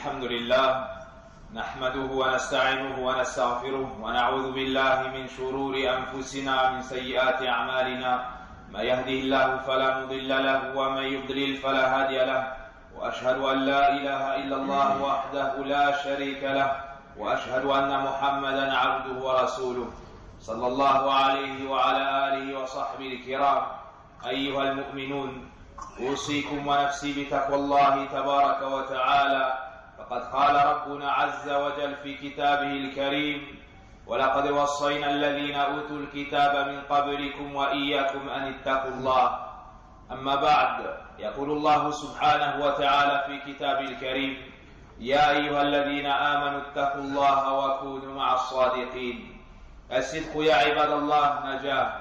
الحمد لله نحمده ونستعينه ونستغفره ونعوذ بالله من شرور أنفسنا ومن سيئات أعمالنا. ما يهده الله فلا مضل له ومن يضلل فلا هادي له، وأشهد أن لا إله إلا الله وحده لا شريك له، وأشهد أن محمدا عبده ورسوله صلى الله عليه وعلى آله وصحبه الكرام. أيها المؤمنون، أوصيكم ونفسي بتقوى الله تبارك وتعالى، فقد قال ربنا عز وجل في كتابه الكريم: ولقد وصينا الذين أوتوا الكتاب من قبلكم وإياكم أن اتقوا الله. أما بعد، يقول الله سبحانه وتعالى في كتابه الكريم: يا أيها الذين آمنوا اتقوا الله وكونوا مع الصادقين. الصدق يا عباد الله نجاة.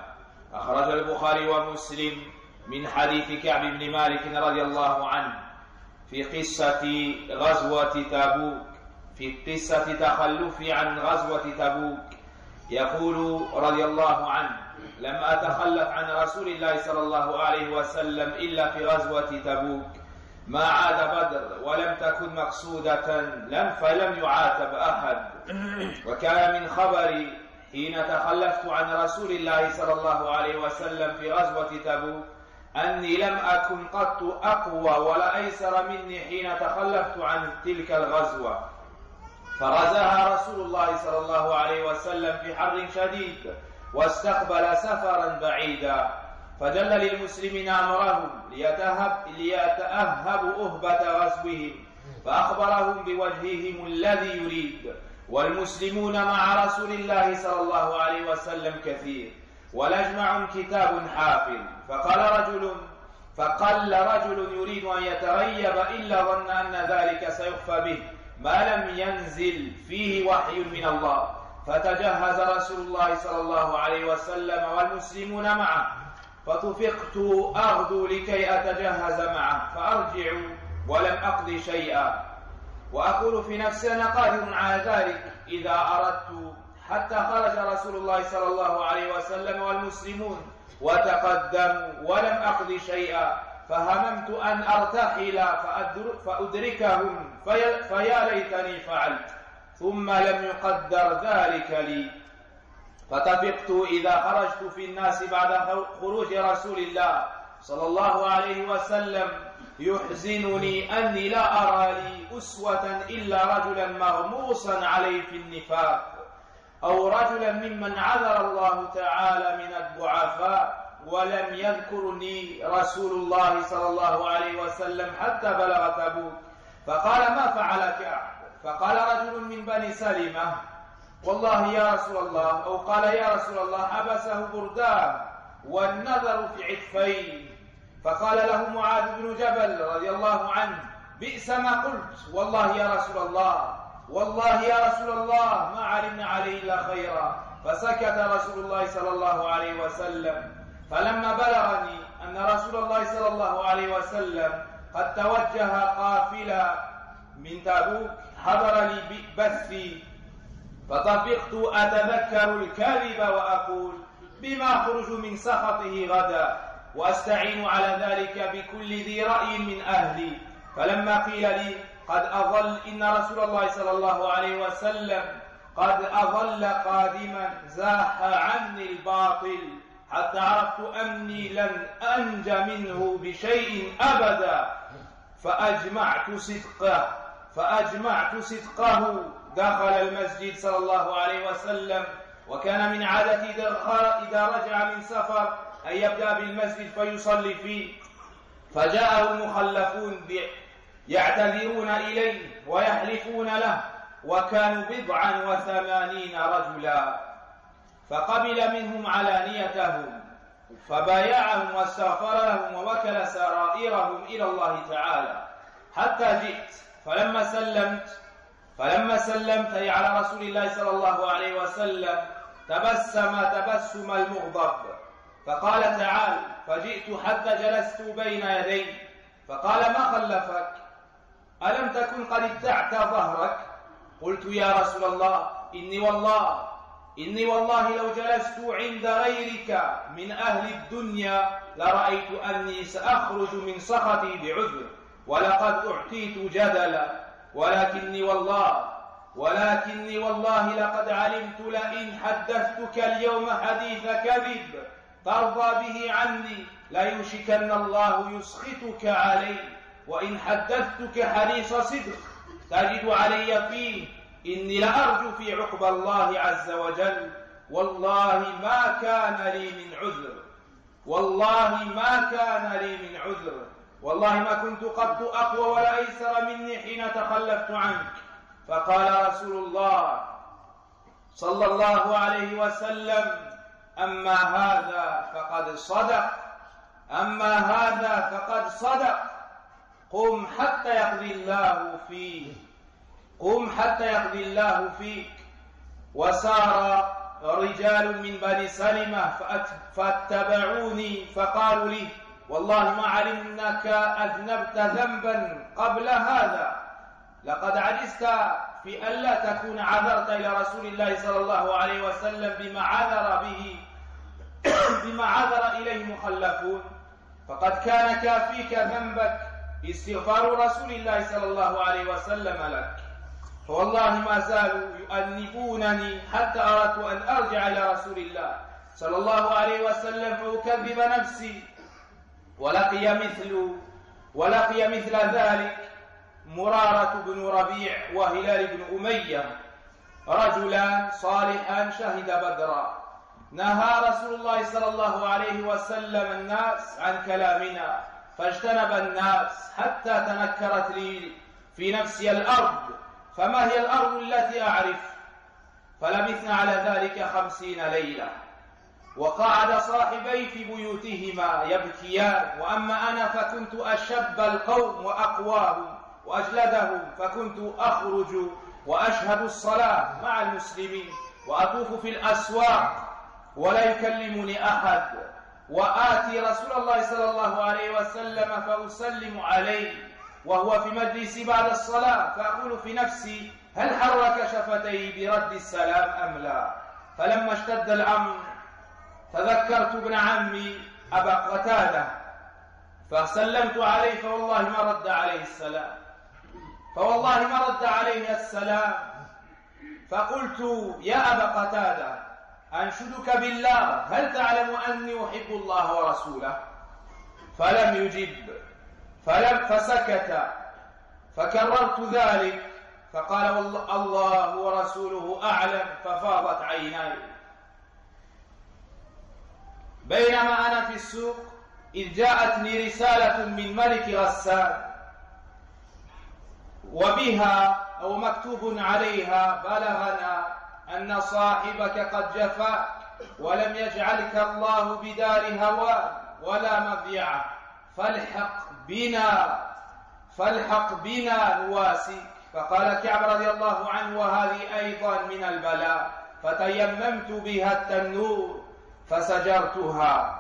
أخرج البخاري ومسلم من حديث كعب بن مالك رضي الله عنه في قصة غزوة تبوك، في قصة تخلف عن غزوة تبوك، يقول رضي الله عنه: لم أتخلف عن رسول الله صلى الله عليه وسلم إلا في غزوة تبوك، ما عاد بدر ولم تكن مقصودة فلم يعاتب أحد. وكان من خبري حين تخلفت عن رسول الله صلى الله عليه وسلم في غزوة تبوك أني لم أكن قط أقوى ولا أيسر مني حين تخلفت عن تلك الغزوة، فرزاها رسول الله صلى الله عليه وسلم في حر شديد، واستقبل سفرا بعيدا، فجل للمسلمين أمرهم ليتأهبوا أهبة غزوهم، فأخبرهم بوجههم الذي يريد. والمسلمون مع رسول الله صلى الله عليه وسلم كثير، ولجمع كتاب حافل، فقل رجل يريد أن يتغيب إلا ظن أن ذلك سيخفى به ما لم ينزل فيه وحي من الله، فتجهز رسول الله صلى الله عليه وسلم والمسلمون معه، فطفقت أغدو لكي أتجهز معه فأرجع ولم أقض شيئا، وأقول في نفسي أنا قادر على ذلك إذا أردت، حتى خرج رسول الله صلى الله عليه وسلم والمسلمون وتقدموا ولم أقض شيئا، فهممت أن أرتحل فأدركهم فيا ليتني فعلت، ثم لم يقدر ذلك لي. فطفقت إذا خرجت في الناس بعد خروج رسول الله صلى الله عليه وسلم يحزنني أني لا أرى لي أسوة إلا رجلا مغموسا عليه في النفاق، أو رجلا ممن عذر الله تعالى من الضعفاء، ولم يذكرني رسول الله صلى الله عليه وسلم حتى بلغ تبوك. فقال: ما فعل كعب؟ فقال رجل من بني سلمة: والله يا رسول الله، أو قال: يا رسول الله، حبسه بردان والنظر في عطفين. فقال له معاذ بن جبل رضي الله عنه: بئس ما قلت، والله يا رسول الله، والله يا رسول الله ما علمنا عليه إلا خيرا. فسكت رسول الله صلى الله عليه وسلم. فلما بلغني أن رسول الله صلى الله عليه وسلم قد توجه قافلا من تبوك حضر لي بثي، فطفقت أتذكر الكاذب وأقول: بما أخرج من سخطه غدا، وأستعين على ذلك بكل ذي رأي من أهلي. فلما قيل لي إن رسول الله صلى الله عليه وسلم قد أظل قادما زاح عني الباطل، حتى عرفت أني لن أنج منه بشيء أبدا، فأجمعت صدقه. دخل المسجد صلى الله عليه وسلم، وكان من عادته إذا رجع من سفر أن يبدأ بالمسجد فيصلي فيه، فجاءه المخلفون يعتذرون إليه ويحلفون له، وكانوا 87 رجلا، فقبل منهم علانيتهم، فبايعهم واستغفر لهم ووكل سرائرهم إلى الله تعالى، حتى جئت. فلما سلمت على رسول الله صلى الله عليه وسلم تبسم المغضب، فقال: تعال. فجئت حتى جلست بين يديه، فقال: ما خلفك؟ ألم تكن قد ابتعت ظهرك؟ قلت: يا رسول الله، إني والله لو جلست عند غيرك من أهل الدنيا لرأيت أني سأخرج من سخطي بعذر، ولقد أعطيت جدلا، ولكني والله لقد علمت لئن حدثتك اليوم حديث كذب ترضى به عني ليوشكن الله يسخطك علي، وإن حدثتك حديث صدق تجد علي فيه إني لأرجو في عقبى الله عز وجل. والله ما كان لي من عذر، والله ما كنت قد أقوى ولا أيسر مني حين تخلفت عنك. فقال رسول الله صلى الله عليه وسلم: أما هذا فقد صدق، قم حتى يقضي الله فيك. وسار رجال من بني سلمة فاتبعوني فقالوا لي: والله ما علمناك أذنبت ذنبا قبل هذا، لقد عجزت في ألا تكون عذرت إلى رسول الله صلى الله عليه وسلم بما عذر إليه مخلفون، فقد كان كافيك ذنبك استغفار رسول الله صلى الله عليه وسلم لك. فوالله ما زالوا يؤنبونني حتى أردت أن أرجع إلى رسول الله صلى الله عليه وسلم فأكذب نفسي. ولقي مثل ذلك مرارة بن ربيع وهلال بن أمية، رجلان صالحان شهد بدرا. نهى رسول الله صلى الله عليه وسلم الناس عن كلامنا فاجتنب الناس حتى تنكرت لي في نفسي الأرض، فما هي الأرض التي أعرف؟ فلبثنا على ذلك 50 ليلة. وقعد صاحبي في بيوتهما يبكيان، وأما أنا فكنت أشب القوم وأقواهم وأجلدهم، فكنت أخرج وأشهد الصلاة مع المسلمين وأطوف في الأسواق ولا يكلمني أحد، وآتي رسول الله صلى الله عليه وسلم فأسلم عليه وهو في مجلسي بعد الصلاة، فأقول في نفسي: هل حرك شفتيه برد السلام أم لا؟ فلما اشتد الأمر تذكرت ابن عمي أبا قتادة فسلمت عليه فوالله ما رد عليه السلام. فقلت: يا أبا قتادة أنشدك بالله هل تعلم أني أحب الله ورسوله؟ فلم يجب، فسكت، فكررت ذلك فقال: الله ورسوله أعلم، ففاضت عيناي. بينما أنا في السوق إذ جاءتني رسالة من ملك غسان، وبها أو مكتوب عليها: بلغنا أن صاحبك قد جفاك ولم يجعلك الله بدار هوان ولا مضيعة، فالحق بنا نواسيك. فقال كعب رضي الله عنه: وهذه أيضا من البلاء. فتيممت بها التنور فسجرتها.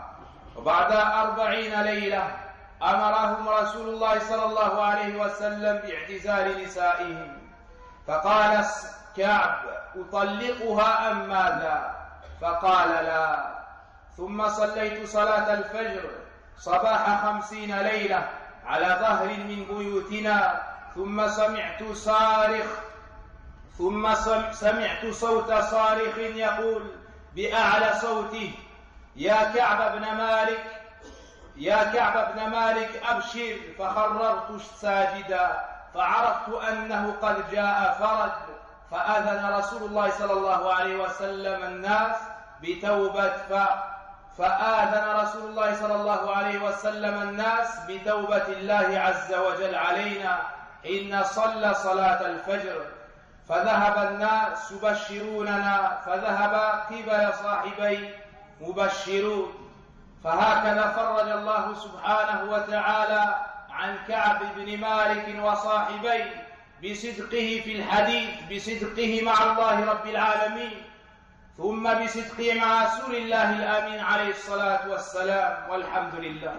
وبعد 40 ليلة أمرهم رسول الله صلى الله عليه وسلم باعتزال نسائهم، فقال كعب: أطلقها أم ماذا؟ فقال: لا. ثم صليت صلاة الفجر صباح 50 ليلة على ظهر من بيوتنا، ثم سمعت صوت صارخ يقول بأعلى صوته: يا كعب بن مالك أبشر. فخررت ساجدا، فعرفت أنه قد جاء فرج، فآذن رسول الله صلى الله عليه وسلم الناس بتوبة الله عز وجل علينا حين صلى صلاة الفجر، فذهب الناس يبشروننا، فذهب قبل صاحبي مبشرون. فهكذا فرج الله سبحانه وتعالى عن كعب بن مالك وصاحبيه بصدقه في الحديث، بصدقه مع الله رب العالمين، ثم بصدقه مع رسول الله الآمين عليه الصلاة والسلام، والحمد لله.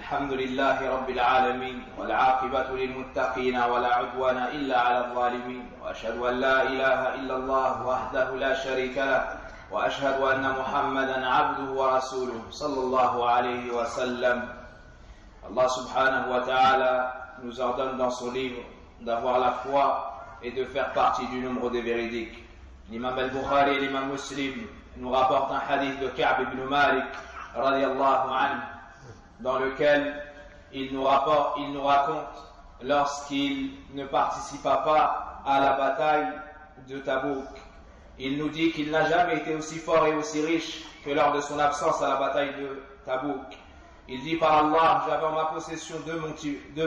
الحمد لله رب العالمين والعاقبة للمتقين ولا عدوان إلا على الظالمين وأشهد أن لا إله إلا الله وحده لا شريك له وأشهد أن محمدا عبده ورسوله صلى الله عليه وسلم. Allah subhanahu wa ta'ala nous ordonne dans son livre d'avoir la foi et de faire partie du nombre des véridiques. L'imam al-Bukhari et l'imam Muslim nous rapportent un hadith de Ka'b ibn Malik radiyallahu anhu, dans lequel il nous raconte lorsqu'il ne participa pas à la bataille de Tabouk. Il nous dit qu'il n'a jamais été aussi fort et aussi riche que lors de son absence à la bataille de Tabouk. Il dit: par Allah, j'avais en ma possession deux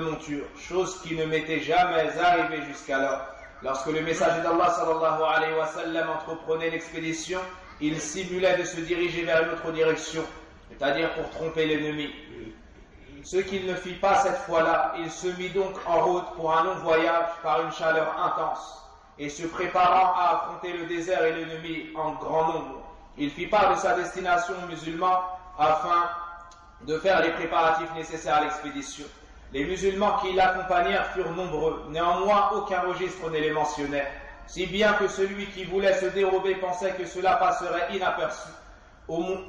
montures, chose qui ne m'était jamais arrivée jusqu'alors. Lorsque le messager d'Allah sallallahu alayhi wa sallam entreprenait l'expédition, il simulait de se diriger vers une autre direction, c'est-à-dire pour tromper l'ennemi. Ce qu'il ne fit pas cette fois-là, il se mit donc en route pour un long voyage par une chaleur intense, et se préparant à affronter le désert et l'ennemi en grand nombre. Il fit part de sa destination aux musulmans afin de faire les préparatifs nécessaires à l'expédition. Les musulmans qui l'accompagnèrent furent nombreux, néanmoins aucun registre ne les mentionnait, si bien que celui qui voulait se dérober pensait que cela passerait inaperçu,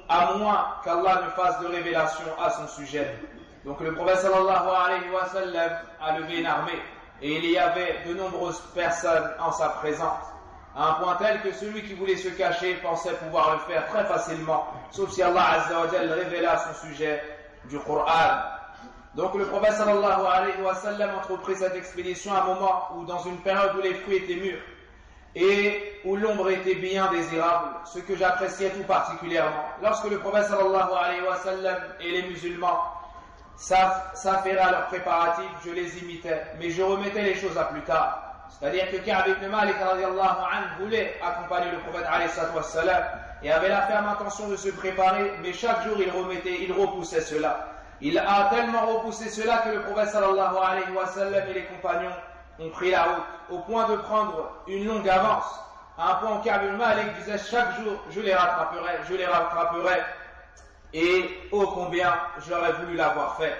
à moins qu'Allah ne fasse de révélation à son sujet. Donc le prophète sallallahu alayhi wa sallam a levé une armée, et il y avait de nombreuses personnes en sa présence, à un point tel que celui qui voulait se cacher pensait pouvoir le faire très facilement, sauf si Allah azza wa jalla révélait à son sujet du Coran. Donc le prophète sallallahu alayhi wa sallam entreprit cette expédition à un moment où, dans une période où les fruits étaient mûrs et où l'ombre était bien désirable, ce que j'appréciais tout particulièrement. Lorsque le prophète sallallahu alayhi wa sallam et les musulmans s'affairaient à leurs préparatifs, je les imitais, mais je remettais les choses à plus tard. C'est-à-dire que Ka'b ibn Malik radiyallahu anhu voulait accompagner le prophète alayhi wa sallam et avait la ferme intention de se préparer, mais chaque jour il repoussait cela. Il a tellement repoussé cela que le prophète sallallahu alayhi wa sallam et les compagnons ont pris la route, au point de prendre une longue avance, à un point où Ka'b ibn Malik disait: chaque jour je les rattraperai, et ô combien j'aurais voulu l'avoir fait.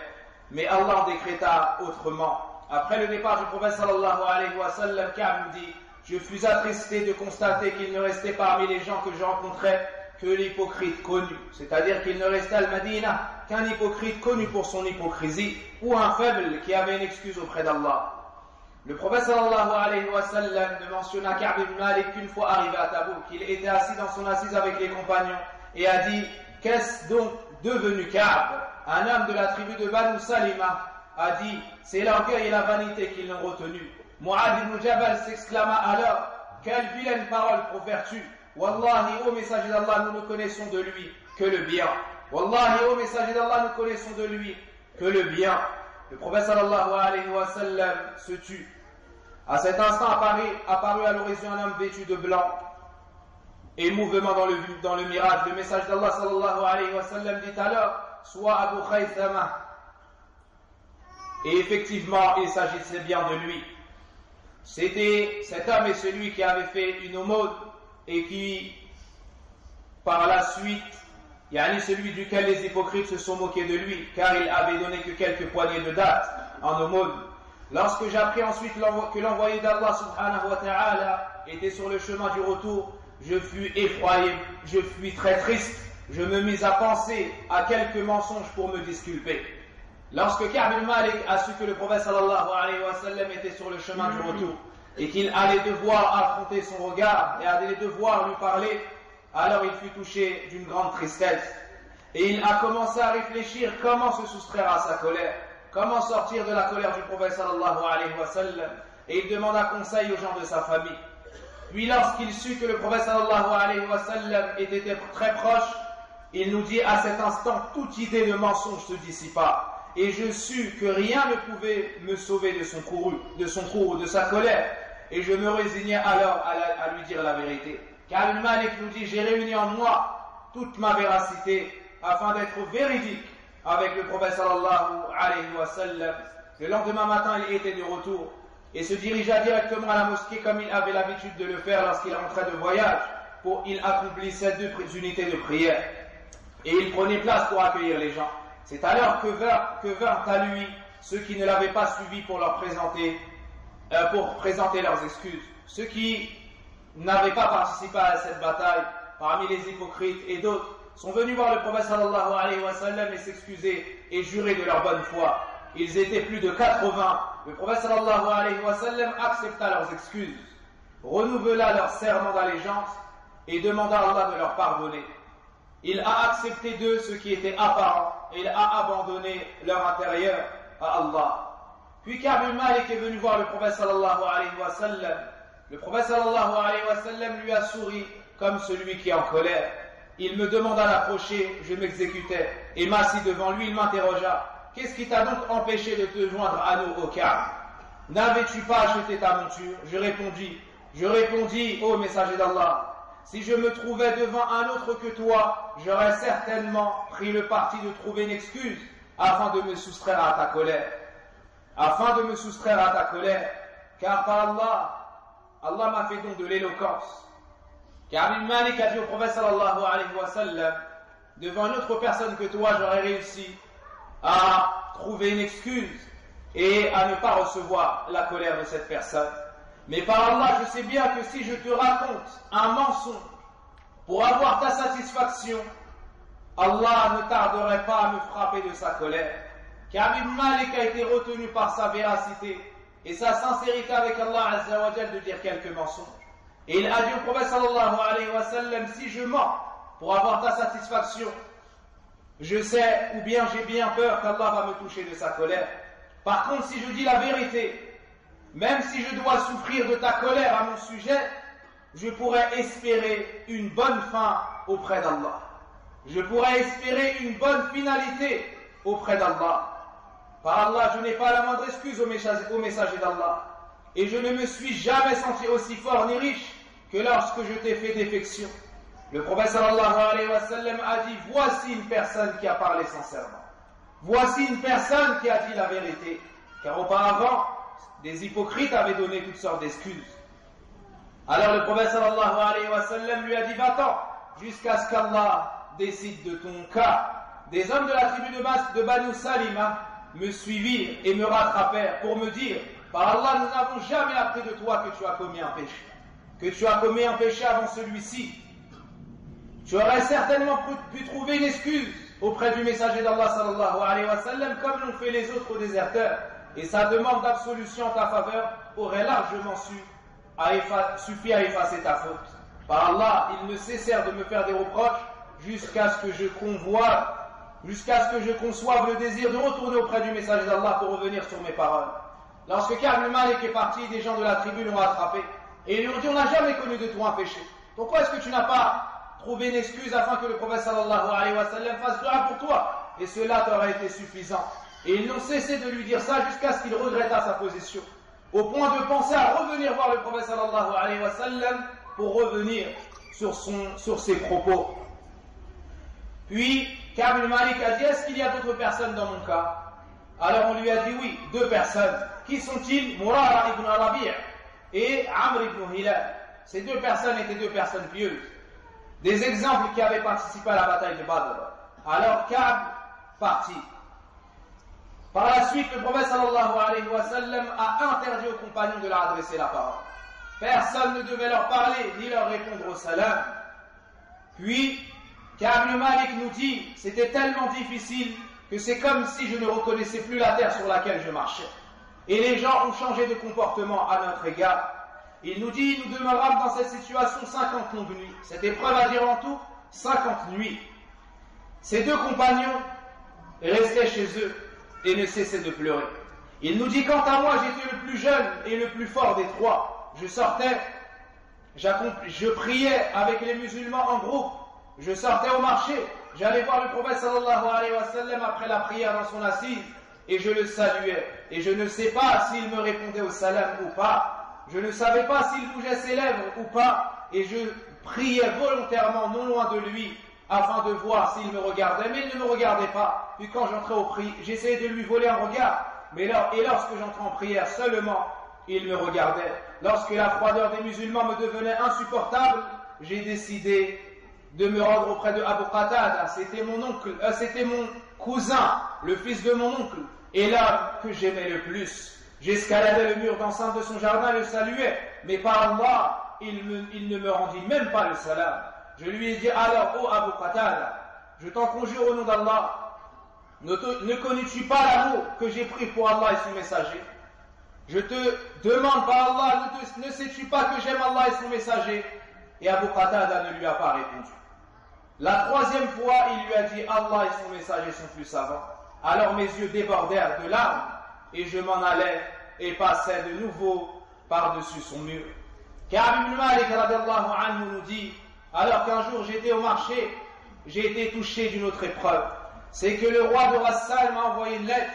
Mais Allah décréta autrement. Après le départ du prophète sallallahu alayhi wa sallam, Ka'b nous dit: je fus attristé de constater qu'il ne restait parmi les gens que je rencontrais que l'hypocrite connu, c'est-à-dire qu'il ne restait à Al-Madina qu'un hypocrite connu pour son hypocrisie, ou un faible qui avait une excuse auprès d'Allah. Le prophète sallallahu alayhi wa sallam ne mentionna Ka'b ibn Malik qu'une fois arrivé à Tabouk. Il était assis dans son assise avec les compagnons et a dit: qu'est-ce donc devenu Ka'b? Un homme de la tribu de Banu Salima a dit: c'est l'orgueil et la vanité qui l'ont retenu. Mu'adh ibn Jabal s'exclama alors: quelle vilaine parole profères-tu? Wallahi, ô messager d'Allah, nous ne connaissons de lui que le bien. Wallahi, ô messager d'Allah, nous connaissons de lui que le bien. Le prophète sallallahu alayhi wa sallam se tut. À cet instant apparut à l'horizon un homme vêtu de blanc et mouvement dans le mirage. Le message d'Allah sallallahu alayhi wa sallam dit alors: soit Abu Khaythama. Et effectivement, il s'agissait bien de lui. Cet homme est celui qui avait fait une aumône et qui, par la suite, celui duquel les hypocrites se sont moqués de lui, car il avait donné que quelques poignées de dattes en aumône. Lorsque j'appris ensuite que l'envoyé d'Allah subhanahu wa ta'ala était sur le chemin du retour, je fus effrayé, je fus très triste, je me mis à penser à quelques mensonges pour me disculper. Lorsque Ka'b ibn Malik a su que le prophète sallallahu alayhi wa sallam était sur le chemin du retour et qu'il allait devoir affronter son regard et allait devoir lui parler, alors il fut touché d'une grande tristesse et il a commencé à réfléchir comment se soustraire à sa colère, comment sortir de la colère du prophète sallallahu alayhi wa sallam, et il demanda conseil aux gens de sa famille. Puis lorsqu'il sut que le prophète sallallahu alayhi wa sallam était très proche, il nous dit: à cet instant toute idée de mensonge se dissipa et je sus que rien ne pouvait me sauver de son courroux, de sa colère, et je me résignai alors à lui dire la vérité. Car Ibn Malik nous dit: j'ai réuni en moi toute ma véracité afin d'être véridique avec le prophète sallallahu alayhi wa sallam. Le lendemain matin, il était de retour et se dirigea directement à la mosquée comme il avait l'habitude de le faire lorsqu'il rentrait de voyage. Il accomplissait 2 unités de prière et il prenait place pour accueillir les gens. C'est alors que vinrent à lui ceux qui ne l'avaient pas suivi pour présenter leurs excuses. Ceux qui n'avaient pas participé à cette bataille, parmi les hypocrites et d'autres, sont venus voir le prophète sallallahu alayhi wa sallam et s'excuser et jurer de leur bonne foi. Ils étaient plus de 80. Le prophète sallallahu alayhi wa sallam accepta leurs excuses, renouvela leur serment d'allégeance et demanda à Allah de leur pardonner. Il a accepté d'eux ce qui était apparent et il a abandonné leur intérieur à Allah. Puis Ka'b ibn Malik est venu voir le prophète sallallahu alayhi wa sallam. Le prophète sallallahu alayhi wa sallam lui a souri comme celui qui est en colère. Il me demanda d'approcher, je m'exécutais et m'assis devant lui, il m'interrogea. Qu'est-ce qui t'a donc empêché de te joindre à nous, ô Ka'b? N'avais-tu pas acheté ta monture? Je répondis, ô messager d'Allah, si je me trouvais devant un autre que toi, j'aurais certainement pris le parti de trouver une excuse afin de me soustraire à ta colère. Car par Allah m'a fait don de l'éloquence. Car Ibn Malik a dit au prophète sallallahu alayhi wa sallam, devant une autre personne que toi, j'aurais réussi à trouver une excuse et à ne pas recevoir la colère de cette personne. Mais par Allah, je sais bien que si je te raconte un mensonge pour avoir ta satisfaction, Allah ne tarderait pas à me frapper de sa colère. Car Ibn Malik a été retenu par sa véracité et sa sincérité avec Allah Azza wa Jal de dire quelques mensonges. Et il a dit au prophète sallallahu alayhi wa sallam, si je mens pour avoir ta satisfaction, je sais ou bien j'ai bien peur qu'Allah va me toucher de sa colère. Par contre, si je dis la vérité, même si je dois souffrir de ta colère à mon sujet, je pourrais espérer une bonne fin auprès d'Allah. Je pourrais espérer une bonne finalité auprès d'Allah. Par Allah, je n'ai pas la moindre excuse au messager d'Allah. Et je ne me suis jamais senti aussi fort ni riche que lorsque je t'ai fait défection. Le prophète sallallahu alayhi wa sallam a dit, voici une personne qui a parlé sincèrement. Voici une personne qui a dit la vérité. Car auparavant, des hypocrites avaient donné toutes sortes d'excuses. Alors le prophète sallallahu alayhi wa sallam lui a dit, va-t'en, jusqu'à ce qu'Allah décide de ton cas. Des hommes de la tribu de Banu Salima me suivirent et me rattrapèrent pour me dire, par Allah, nous n'avons jamais appris de toi que tu as commis un péché. Que tu as commis un péché avant celui-ci. Tu aurais certainement pu trouver une excuse auprès du messager d'Allah sallallahu alayhi wa sallam, comme l'ont fait les autres déserteurs. Et sa demande d'absolution en ta faveur aurait largement suffi à effacer ta faute. Par Allah, ils ne cessèrent de me faire des reproches jusqu'à ce que je conçoive le désir de retourner auprès du messager d'Allah pour revenir sur mes paroles. Lorsque Ka'b ibn Malik est parti, des gens de la tribu l'ont rattrapé et ils lui ont dit, on n'a jamais connu de toi un péché. Pourquoi est-ce que tu n'as pas trouvé une excuse afin que le prophète sallallahu alayhi wa sallam fasse dua pour toi? Et cela t'aurait été suffisant. Et ils n'ont cessé de lui dire ça jusqu'à ce qu'il regrettât sa position, au point de penser à revenir voir le prophète sallallahu alayhi wa sallam pour revenir sur ses propos. Puis Ka'b ibn Malik a dit, est-ce qu'il y a d'autres personnes dans mon cas? Alors on lui a dit oui, 2 personnes. Qui sont-ils? Murara ibn Rabi' et Amr ibn Hilal. Ces 2 personnes étaient 2 personnes pieuses, des exemples qui avaient participé à la bataille de Badr. Alors Ka'b partit. Par la suite, le prophète sallallahu alayhi wa sallam a interdit aux compagnons de leur adresser la parole. Personne ne devait leur parler ni leur répondre au salam. Puis Ka'b ibn Malik nous dit, c'était tellement difficile que c'est comme si je ne reconnaissais plus la terre sur laquelle je marchais. Et les gens ont changé de comportement à notre égard. Il nous dit, nous demeurâmes dans cette situation 50 longues nuits. Cette épreuve a duré en tout 50 nuits. Ces 2 compagnons restaient chez eux et ne cessaient de pleurer. Il nous dit, quant à moi, j'étais le plus jeune et le plus fort des 3. Je sortais, je priais avec les musulmans en groupe. Je sortais au marché, j'allais voir le prophète sallallahu alayhi wa sallam après la prière dans son assise et je le saluais. Et je ne sais pas s'il me répondait au salam ou pas. Je ne savais pas s'il bougeait ses lèvres ou pas. Et je priais volontairement non loin de lui afin de voir s'il me regardait. Mais il ne me regardait pas. Puis quand j'entrais au prière, j'essayais de lui voler un regard. Et lorsque j'entrais en prière seulement, il me regardait. Lorsque la froideur des musulmans me devenait insupportable, j'ai décidé de me rendre auprès de Abu Qatada. C'était mon oncle, c'était mon cousin, le fils de mon oncle, et l'homme que j'aimais le plus. J'escaladais le mur d'enceinte de son jardin et le saluais, mais par Allah, il ne me rendit même pas le salam. Je lui ai dit alors, ô Abu Qatada, je t'en conjure au nom d'Allah, ne connais-tu pas l'amour que j'ai pris pour Allah et son messager? Je te demande par Allah, ne sais-tu pas que j'aime Allah et son messager? Et Abu Qatada ne lui a pas répondu. La troisième fois, il lui a dit Allah et son messager sont plus savants. Alors mes yeux débordèrent de larmes et je m'en allais et passais de nouveau par-dessus son mur. Ka'b ibn Malik radiyallahu anhu nous dit, alors qu'un jour j'étais au marché, j'ai été touché d'une autre épreuve. C'est que le roi de Rassan m'a envoyé une lettre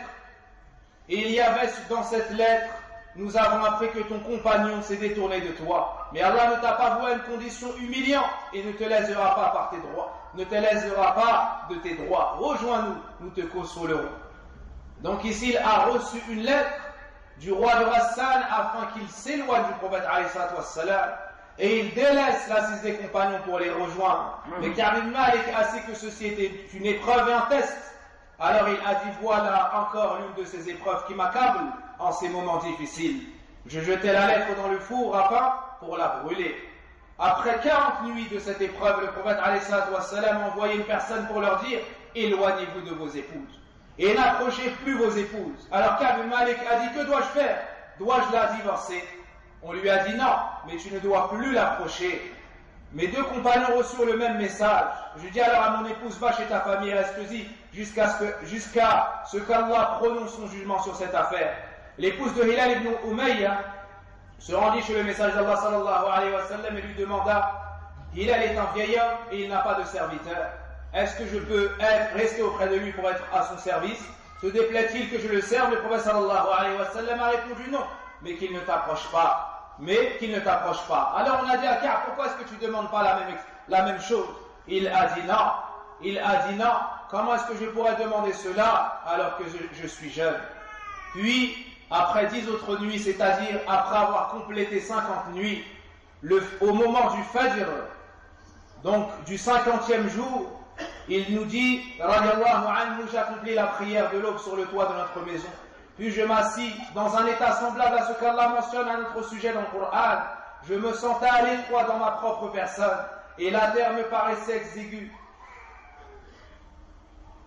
et il y avait dans cette lettre, nous avons appris que ton compagnon s'est détourné de toi. Mais Allah ne t'a pas voué une condition humiliante et ne te lésera pas par tes droits. Ne te lésera pas de tes droits. Rejoins-nous, nous te consolerons. Donc ici, il a reçu une lettre du roi de Rassan afin qu'il s'éloigne du prophète alayhi salatu wassalam et il délaisse l'assise des compagnons pour les rejoindre. Mais Ka'b ibn Malik a su que ceci était une épreuve et un test. Alors il a dit, voilà encore l'une de ces épreuves qui m'accable en ces moments difficiles. Je jetai la lettre dans le four à pain pour la brûler. Après 40 nuits de cette épreuve, le prophète alayhi salatu wassalam a envoyé une personne pour leur dire, éloignez-vous de vos épouses et n'approchez plus vos épouses. Alors Ka'b ibn Malik a dit, que dois-je faire? Dois-je la divorcer? On lui a dit non, mais tu ne dois plus l'approcher. Mes deux compagnons reçurent le même message. Je dis alors à mon épouse, va chez ta famille et reste-y jusqu'à ce qu'Allah prononce son jugement sur cette affaire. L'épouse de Hilal ibn Umayya se rendit chez le messager d'Allah sallallahu alayhi wa sallam et lui demanda, Hilal est un vieil homme et il n'a pas de serviteur. Est-ce que je peux rester auprès de lui pour être à son service? Se déplaît-il que je le serve? Le prophète sallallahu alayhi wa sallam a répondu non, mais qu'il ne t'approche pas. Alors on a dit à Ka'b, pourquoi est-ce que tu ne demandes pas la même chose? Il a dit non. Comment est-ce que je pourrais demander cela alors que je suis jeune? Puis, après 10 autres nuits, c'est-à-dire après avoir complété 50 nuits, au moment du Fajr, donc du 50e jour, il nous dit, radiyallahu anhu, j'accomplis la prière de l'aube sur le toit de notre maison. Puis je m'assis dans un état semblable à ce qu'Allah mentionne à notre sujet dans le Coran. Je me sentais à l'étroit dans ma propre personne et la terre me paraissait exiguë,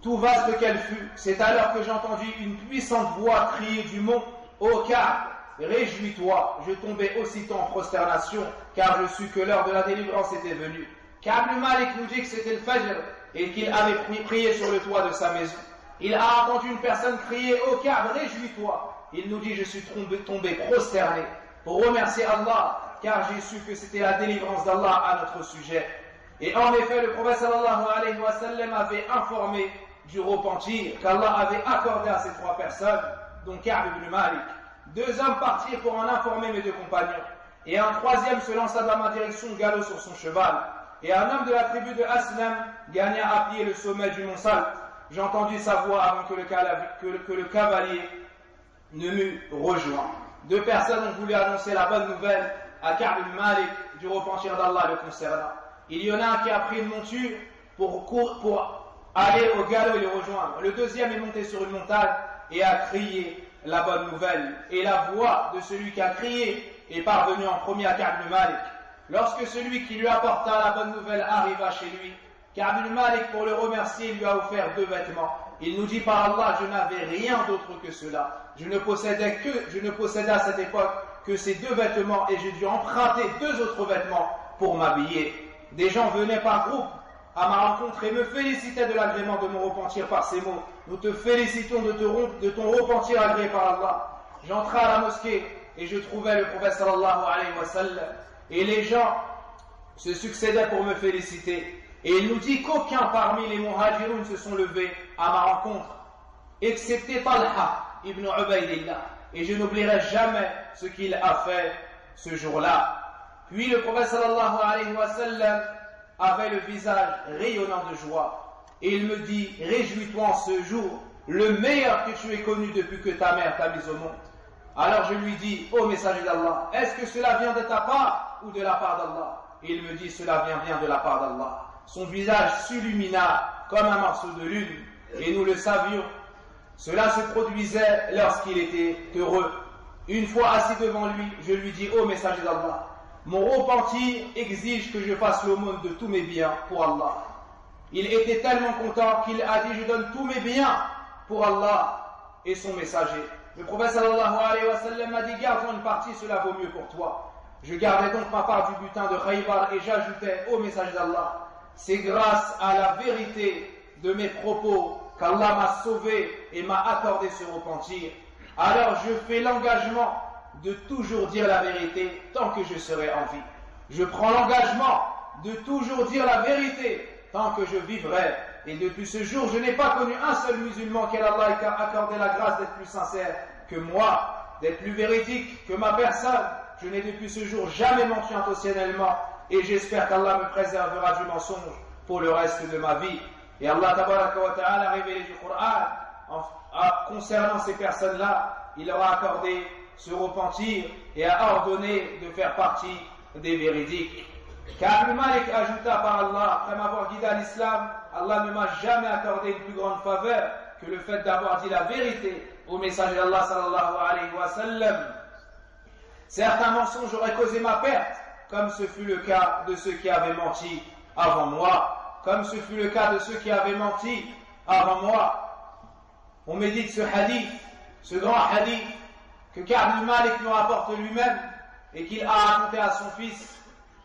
tout vaste qu'elle fut. C'est alors que j'entendis une puissante voix crier du mont, ô Ka'b, réjouis-toi. Je tombai aussitôt en prosternation car je sus que l'heure de la délivrance était venue. Ka'b ibn Malik nous dit que c'était le Fajr et qu'il avait prié sur le toit de sa maison. Il a entendu une personne crier, ô Ka'b, réjouis-toi. Il nous dit, je suis tombé prosterné pour remercier Allah, car j'ai su que c'était la délivrance d'Allah à notre sujet. Et en effet, le prophète sallallahu alayhi wa sallam avait informé du repentir qu'Allah avait accordé à ces trois personnes, dont Ka'b ibn Malik. 2 hommes partirent pour en informer mes 2 compagnons, et un troisième se lança dans ma direction galop sur son cheval. Et un homme de la tribu de Aslam gagna à pied le sommet du mont Salt. J'entendis sa voix avant que le cavalier ne m'eût rejoint. 2 personnes ont voulu annoncer la bonne nouvelle à Ka'b ibn Malik du repentir d'Allah le concernant. Il y en a un qui a pris une monture pour aller au galop et le rejoindre. Le deuxième est monté sur une montagne et a crié la bonne nouvelle. Et la voix de celui qui a crié est parvenue en premier à Ka'b ibn Malik. Lorsque celui qui lui apporta la bonne nouvelle arriva chez lui, Ka'b ibn Malik, pour le remercier, lui a offert 2 vêtements. Il nous dit, par Allah, je n'avais rien d'autre que cela. Je ne possédais à cette époque que ces 2 vêtements et j'ai dû emprunter 2 autres vêtements pour m'habiller. Des gens venaient par groupe à ma rencontre et me félicitaient de l'agrément de mon repentir par ces mots. Nous te félicitons de ton repentir agréé par Allah. J'entrai à la mosquée et je trouvais le prophète sallallahu alayhi wa sallam. Et les gens se succédaient pour me féliciter. Et il nous dit qu'aucun parmi les muhajiroun se sont levés à ma rencontre, excepté Talha ibn Ubaydillah. Et je n'oublierai jamais ce qu'il a fait ce jour-là. Puis le prophète sallallahu alayhi wa sallam avait le visage rayonnant de joie. Et il me dit, réjouis-toi en ce jour, le meilleur que tu aies connu depuis que ta mère t'a mis au monde. Alors je lui dis, ô messager d'Allah, est-ce que cela vient de ta part ou de la part d'Allah? Il me dit, cela vient bien de la part d'Allah. son visage s'illumina comme un morceau de lune, et nous le savions. Cela se produisait lorsqu'il était heureux. Une fois assis devant lui, je lui dis: ô messager d'Allah, mon repentir exige que je fasse l'aumône de tous mes biens pour Allah. Il était tellement content qu'il a dit: je donne tous mes biens pour Allah et son messager. Le prophète sallallahu alayhi wa sallam m'a dit: garde-en une partie, cela vaut mieux pour toi. Je gardais donc ma part du butin de Khaybar et j'ajoutais: ô messager d'Allah, c'est grâce à la vérité de mes propos qu'Allah m'a sauvé et m'a accordé ce repentir. Alors je fais l'engagement de toujours dire la vérité tant que je serai en vie. Je prends l'engagement de toujours dire la vérité tant que je vivrai. Et depuis ce jour, je n'ai pas connu un seul musulman qu'Allah ait accordé la grâce d'être plus sincère que moi, d'être plus véridique que ma personne. Je n'ai depuis ce jour jamais menti intentionnellement et j'espère qu'Allah me préservera du mensonge pour le reste de ma vie. Et Allah tabaraka wa ta'ala a révélé du Coran concernant ces personnes-là. Il leur a accordé ce repentir et a ordonné de faire partie des véridiques. Ka'b Malik ajouta: par Allah, après m'avoir guidé à l'islam, Allah ne m'a jamais accordé une plus grande faveur que le fait d'avoir dit la vérité au messager d'Allah sallallahu alayhi wa sallam. Certains mensonges auraient causé ma perte, comme ce fut le cas de ceux qui avaient menti avant moi, comme ce fut le cas de ceux qui avaient menti avant moi. On médite ce hadith, ce grand hadith que Ka'b Malik nous rapporte lui-même et qu'il a raconté à son fils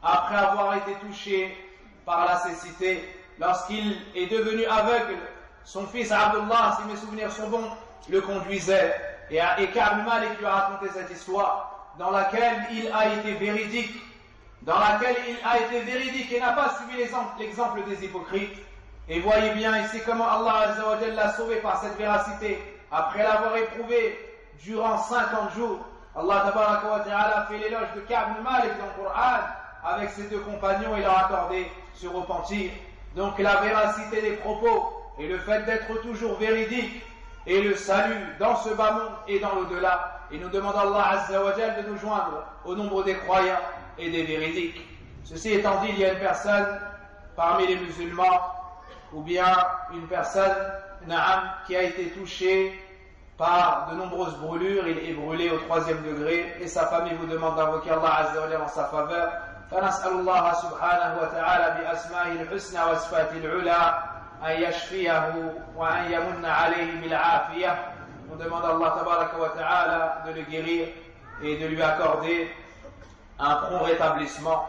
après avoir été touché par la cécité. Lorsqu'il est devenu aveugle, son fils Abdullah, si mes souvenirs sont bons, le conduisait. Et Ka'b Malik lui a raconté cette histoire dans laquelle il a été véridique, et n'a pas suivi l'exemple des hypocrites. Et voyez bien ici comment Allah Azza wa Jalla l'a sauvé par cette véracité. Après l'avoir éprouvé durant 50 jours, Allah Tabaraka wa Ta'ala fait l'éloge de Ka'b Malik dans le Coran avec ses deux compagnons et leur a accordé ce repentir. Donc la véracité des propos et le fait d'être toujours véridique et le salut dans ce bas monde et dans l'au-delà. Et nous demandons à Allah Azza wa Jalla de nous joindre au nombre des croyants et des véridiques. Ceci étant dit, il y a une personne parmi les musulmans ou bien une personne qui a été touchée par de nombreuses brûlures. Il est brûlé au 3e degré et sa famille vous demande d'invoquer Allah Azza wa Jalla en sa faveur. فنسأل الله سبحانه وتعالى بأسمائه الحسنى وصفاته العلى أن يشفيه وأن يمن عليه بالعافية. On demande à Allah tabaraka wa ta'ala de le guérir et de lui accorder un prompt rétablissement.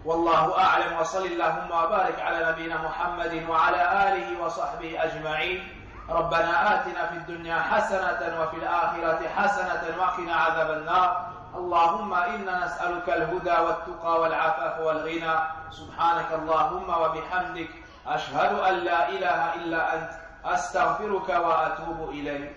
والله أعلم وصل اللهم وبارك على نبينا محمد وعلى آله وصحبه أجمعين. ربنا آتنا في الدنيا حسنة وفي الآخرة حسنة وقنا عذاب النار. اللهم إنا نسألك الهدى والتقى والعفاف والغنى. سبحانك اللهم وبحمدك أشهد أن لا إله إلا أنت أستغفرك وأتوب إليك.